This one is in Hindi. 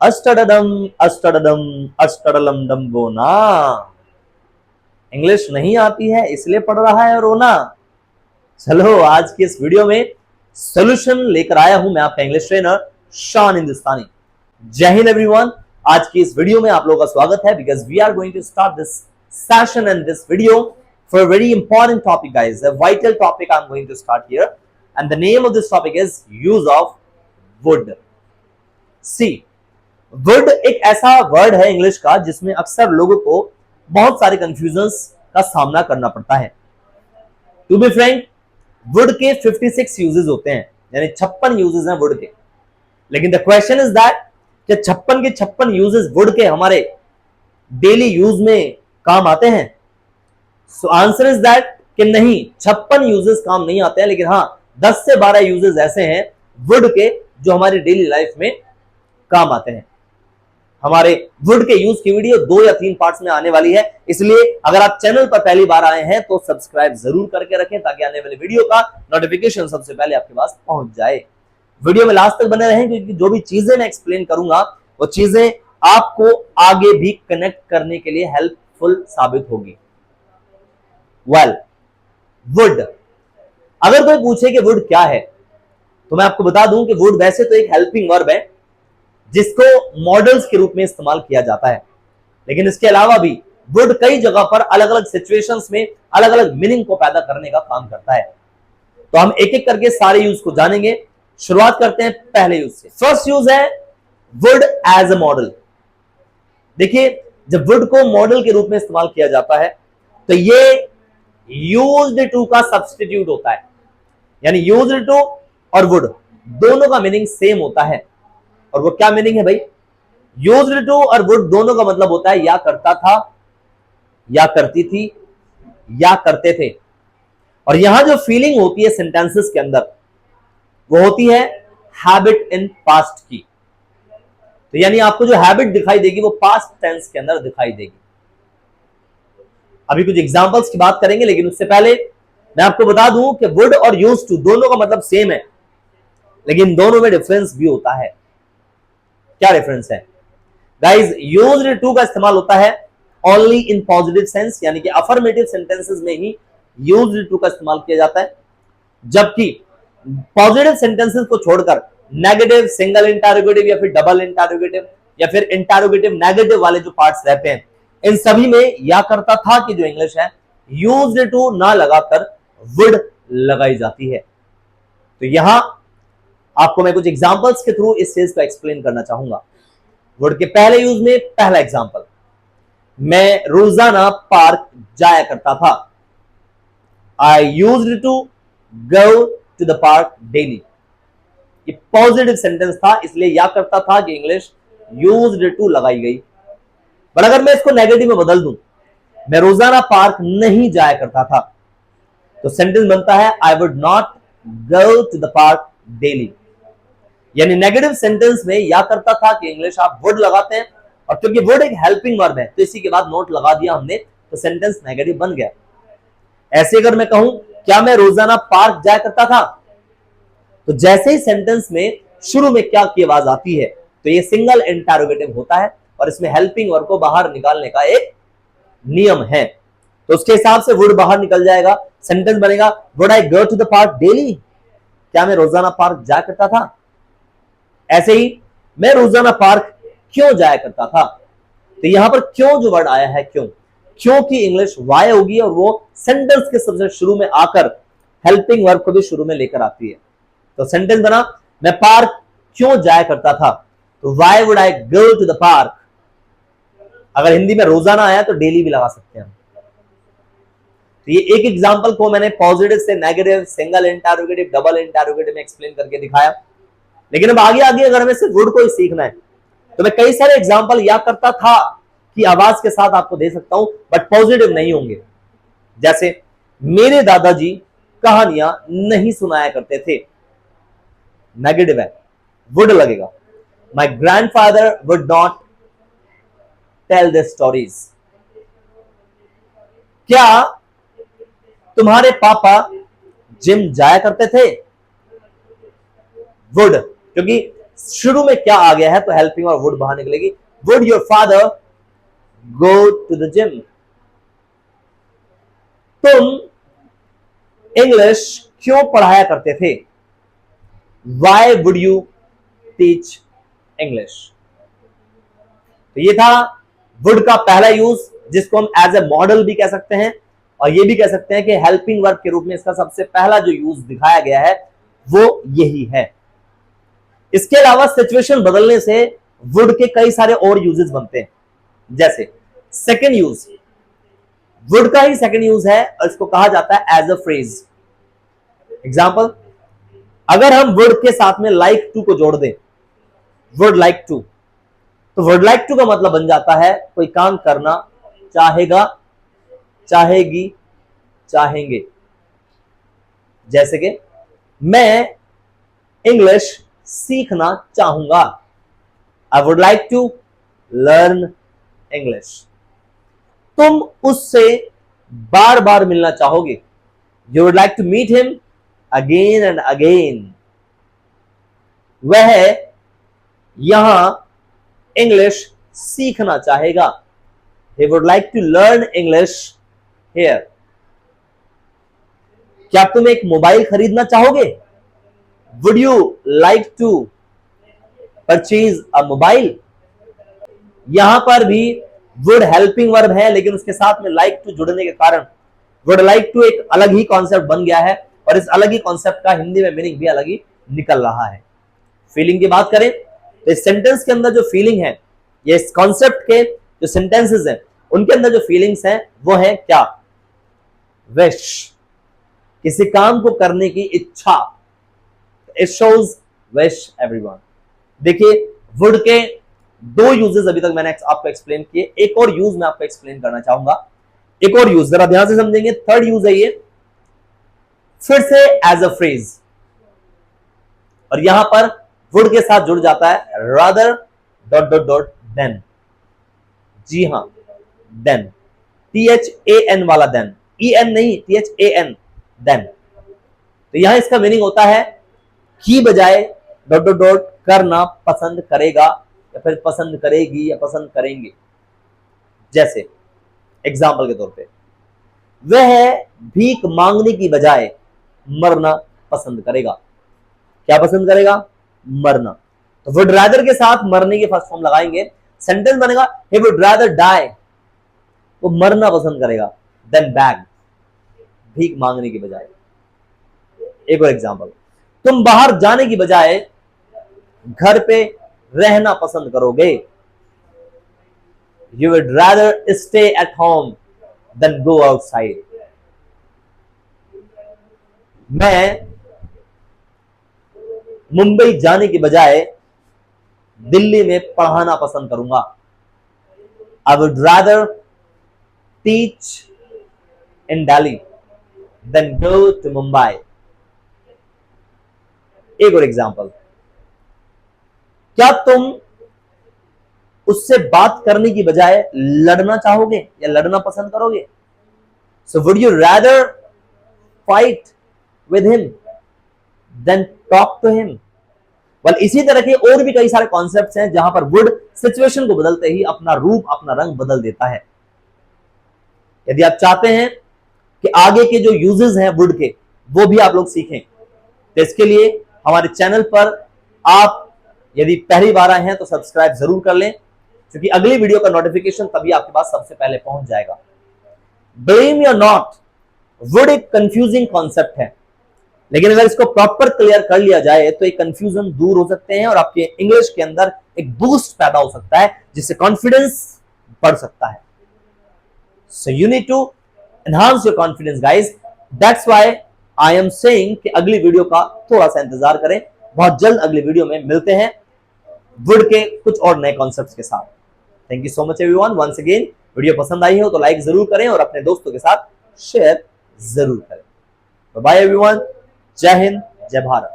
अष्टडम अष्टडम अष्टडलम डम गोना। इंग्लिश नहीं आती है इसलिए पढ़ रहा है रोना। चलो आज की इस वीडियो में सॉल्यूशन लेकर आया हूं मैं आपका इंग्लिश ट्रेनर शान हिंदुस्तानी। जय हिंद एवरीवन। आज की इस वीडियो में आप लोगों का स्वागत है because we are going to start this session and this video for a very important topic guys, a vital topic I'm going to start here and the name of this topic is use of would। see, would एक ऐसा वर्ड है इंग्लिश का जिसमें अक्सर लोगों को बहुत सारे कंफ्यूजन्स का सामना करना पड़ता है। टू बी फ्रैंक, वुड के 56 यूजेस होते हैं, यानी 56 यूजेस हैं वुड के। लेकिन द क्वेश्चन इज दैट कि 56 के 56 यूजेस वुड के हमारे डेली यूज में काम आते हैं। सो आंसर इज दैट कि नहीं, 56 यूजेस काम नहीं आते हैं, लेकिन हाँ 10 से 12 यूजेस ऐसे हैं वुड के जो हमारी डेली लाइफ में काम आते हैं। हमारे वुड के यूज की वीडियो 2 या 3 पार्ट्स में आने वाली है, इसलिए अगर आप चैनल पर पहली बार आए हैं तो सब्सक्राइब जरूर करके रखें ताकि आने वाले वीडियो का नोटिफिकेशन सबसे पहले आपके पास पहुंच जाए। वीडियो में लास्ट तक बने रहें क्योंकि जो भी चीजें मैं एक्सप्लेन करूंगा वो चीजें आपको आगे भी कनेक्ट करने के लिए हेल्पफुल साबित होगी। वेल, वुड, अगर कोई पूछे कि वुड क्या है तो मैं आपको बता दूं कि वुड वैसे तो एक हेल्पिंग वर्ब है जिसको मॉडल्स के रूप में इस्तेमाल किया जाता है, लेकिन इसके अलावा भी वुड कई जगह पर अलग अलग सिचुएशंस में अलग अलग मीनिंग को पैदा करने का काम करता है। तो हम एक एक करके सारे यूज को जानेंगे। शुरुआत करते हैं पहले यूज से। फर्स्ट यूज है वुड एज अ मॉडल। देखिए, जब वुड को मॉडल के रूप में इस्तेमाल किया जाता है तो ये यूज्ड टू का सब्स्टिट्यूट होता है, यानी यूज्ड टू और वुड दोनों का मीनिंग सेम होता है। और वो क्या मीनिंग है भाई? यूज्ड टू और वुड दोनों का मतलब होता है या करता था, या करती थी, या करते थे। और यहां जो फीलिंग होती है सेंटेंसेस के अंदर वो होती है हैबिट इन पास्ट की। तो यानी आपको जो हैबिट दिखाई देगी वो पास्ट टेंस के अंदर दिखाई देगी। अभी कुछ एग्जांपल्स की बात करेंगे, लेकिन उससे पहले मैं आपको बता दूं कि वुड और यूज्ड टू दोनों का मतलब सेम है, लेकिन दोनों में डिफरेंस भी होता है। क्या डिफरेंस है गाइज? यूज्ड टू का इस्तेमाल होता है ओनली इन पॉजिटिव सेंस, यानी कि अफर्मेटिव सेंटेंसेस में ही यूज्ड टू का इस्तेमाल किया जाता है, जबकि पॉजिटिव सेंटेंसेस को छोड़कर नेगेटिव, सिंगल इंटरोगेटिव या फिर डबल इंटरोगेटिव या फिर इंटरोगेटिव नेगेटिव वाले जो पार्ट्स रहते हैं इन सभी में या करता था कि जो इंग्लिश है यूज्ड टू ना लगाकर वुड लगाई जाती है। तो यहां आपको मैं कुछ एग्जांपल्स के थ्रू इस चीज को एक्सप्लेन करना चाहूंगा। वुड के पहले यूज में पहला एग्जांपल, मैं रोजाना पार्क जाया करता था। I used to go to the park daily. ये पॉजिटिव सेंटेंस था, इसलिए या करता था कि इंग्लिश यूज्ड टू लगाई गई। बट अगर मैं इसको नेगेटिव में बदल दूं, मैं रोजाना पार्क नहीं जाया करता था, तो सेंटेंस बनता है I would not go to the park daily. यानी नेगेटिव सेंटेंस में या करता था कि इंग्लिश आप वुड लगाते हैं, और क्योंकि वुड एक हेल्पिंग वर्ब है तो इसी के बाद नोट लगा दिया हमने, तो सेंटेंस नेगेटिव बन गया। ऐसे अगर मैं कहूं क्या मैं रोजाना पार्क जाया करता था, तो जैसे ही सेंटेंस में शुरू में क्या की आवाज आती है तो ये सिंगल इंटरोगेटिव होता है और इसमें हेल्पिंग वर्ब को बाहर निकालने का एक नियम है। तो उसके हिसाब से वुड बाहर निकल जाएगा, सेंटेंस बनेगा would I go to the park daily. क्या मैं रोजाना पार्क जाया करता था? ऐसे ही मैं रोजाना पार्क क्यों जाया करता था, तो यहां पर क्यों जो वर्ड आया है क्यों, क्योंकि इंग्लिश वाई होगी और वो सेंटेंस के सबसे शुरू में आकर हेल्पिंग वर्ब को भी शुरू में लेकर आती है। तो सेंटेंस बना मैं पार्क क्यों जाया करता था, तो why would I go to the park. अगर हिंदी में रोजाना आया तो डेली भी लगा सकते हैं। तो ये एक एग्जांपल को मैंने पॉजिटिव से negative, single interrogative, double interrogative में एक्सप्लेन करके दिखाया। लेकिन अब आगे आगे अगर हमें सिर्फ वुड को ही सीखना है तो मैं कई सारे एग्जांपल या करता था कि आवाज के साथ आपको दे सकता हूं, बट पॉजिटिव नहीं होंगे। जैसे मेरे दादाजी कहानियां नहीं सुनाया करते थे, नेगेटिव है, वुड लगेगा। My grandfather would not tell the stories. क्या तुम्हारे पापा जिम जाया करते थे? वुड, क्योंकि शुरू में क्या आ गया है, तो हेल्पिंग और वुड बाहर निकलेगी। Would your father go to the gym? तुम इंग्लिश क्यों पढ़ाया करते थे? Why would you teach English? तो ये था वुड का पहला यूज, जिसको हम एज ए मॉडल भी कह सकते हैं, और ये भी कह सकते हैं कि हेल्पिंग वर्ब के रूप में इसका सबसे पहला जो यूज दिखाया गया है वो यही है। इसके अलावा सिचुएशन बदलने से वुड के कई सारे और यूजेस बनते हैं। जैसे सेकेंड यूज, वुड का ही सेकेंड यूज है और इसको कहा जाता है एज अ फ्रेज। एग्जाम्पल, अगर हम वुड के साथ में लाइक टू को जोड़ दें, वुड लाइक टू, तो वुड लाइक टू का मतलब बन जाता है कोई काम करना चाहेगा, चाहेगी, चाहेंगे। जैसे कि मैं इंग्लिश सीखना चाहूंगा, I would like to learn English. तुम उससे बार बार मिलना चाहोगे, you would like to meet him again and again. वह यहां इंग्लिश सीखना चाहेगा, he would like to learn English here। क्या तुम एक मोबाइल खरीदना चाहोगे? Would you like to purchase a mobile? यहां पर भी would हेल्पिंग वर्ब है, लेकिन उसके साथ में like to जुड़ने के कारण would like to एक अलग ही कॉन्सेप्ट बन गया है, और इस अलग ही कॉन्सेप्ट का हिंदी में मीनिंग भी अलग ही निकल रहा है। फीलिंग की बात करें तो इस सेंटेंस के अंदर जो फीलिंग है, ये इस कॉन्सेप्ट के जो सेंटेंसेस हैं उनके अंदर जो फीलिंग्स हैं वो है क्या? विश, किसी काम को करने की इच्छा। It shows wish everyone. देखिए, वुड के दो यूजेस अभी तक मैंने आपको एक्सप्लेन किए, एक और यूज मैं आपको एक्सप्लेन करना चाहूंगा। एक और यूज जरा ध्यान से समझेंगे। थर्ड यूज है ये, फिर से एज अ फ्रेज, और यहां पर वुड के साथ जुड़ जाता है rather dot dot dot then. जी हां, देन, THAN वाला देन, EN नहीं, THAN, देन। तो यहां इसका मीनिंग होता है की बजाय डॉट डॉट डॉट करना पसंद करेगा, या फिर पसंद करेगी, या पसंद करेंगे। जैसे एग्जाम्पल के तौर पे, वह भीख मांगने की बजाय मरना पसंद करेगा। क्या पसंद करेगा? मरना। तो वुड रादर के साथ मरने की फर्स्ट फॉर्म लगाएंगे, सेंटेंस बनेगा he would rather die, वो मरना पसंद करेगा, देन बैग, भीख मांगने की बजाय। एक और एग्जांपल, तुम बाहर जाने की बजाय घर पे रहना पसंद करोगे, you would rather stay at home than go outside। मैं मुंबई जाने की बजाय दिल्ली में पढ़ाना पसंद करूंगा, I would rather teach in Delhi than go to Mumbai। एक और एग्जांपल, क्या तुम उससे बात करने की बजाय लड़ना चाहोगे या लड़ना पसंद करोगे? So would you rather fight with him than talk to him? well, इसी तरह के और भी कई सारे कॉन्सेप्ट्स हैं जहां पर वुड सिचुएशन को बदलते ही अपना रूप, अपना रंग बदल देता है। यदि आप चाहते हैं कि आगे के जो यूजेस हैं वुड के वो भी आप लोग सीखें, तो इसके लिए हमारे चैनल पर आप यदि पहली बार आए हैं तो सब्सक्राइब जरूर कर लें, क्योंकि अगली वीडियो का नोटिफिकेशन तभी आपके पास सबसे पहले पहुंच जाएगा। ब्लेम या नॉट, वुड एक कंफ्यूजिंग कॉन्सेप्ट है, लेकिन अगर इसको प्रॉपर क्लियर कर लिया जाए तो एक कंफ्यूजन दूर हो सकते हैं और आपके इंग्लिश के अंदर एक बूस्ट पैदा हो सकता है, जिससे कॉन्फिडेंस बढ़ सकता है। So you need to enhance your confidence guys, that's why I am saying कि अगली वीडियो का थोड़ा सा इंतजार करें। बहुत जल्द अगली वीडियो में मिलते हैं वुड के कुछ और नए कॉन्सेप्ट्स के साथ। Thank you so much everyone once again. Video पसंद आई हो तो लाइक जरूर करें और अपने दोस्तों के साथ शेयर जरूर करें। बाय एवरीवन, जय हिंद, जय भारत।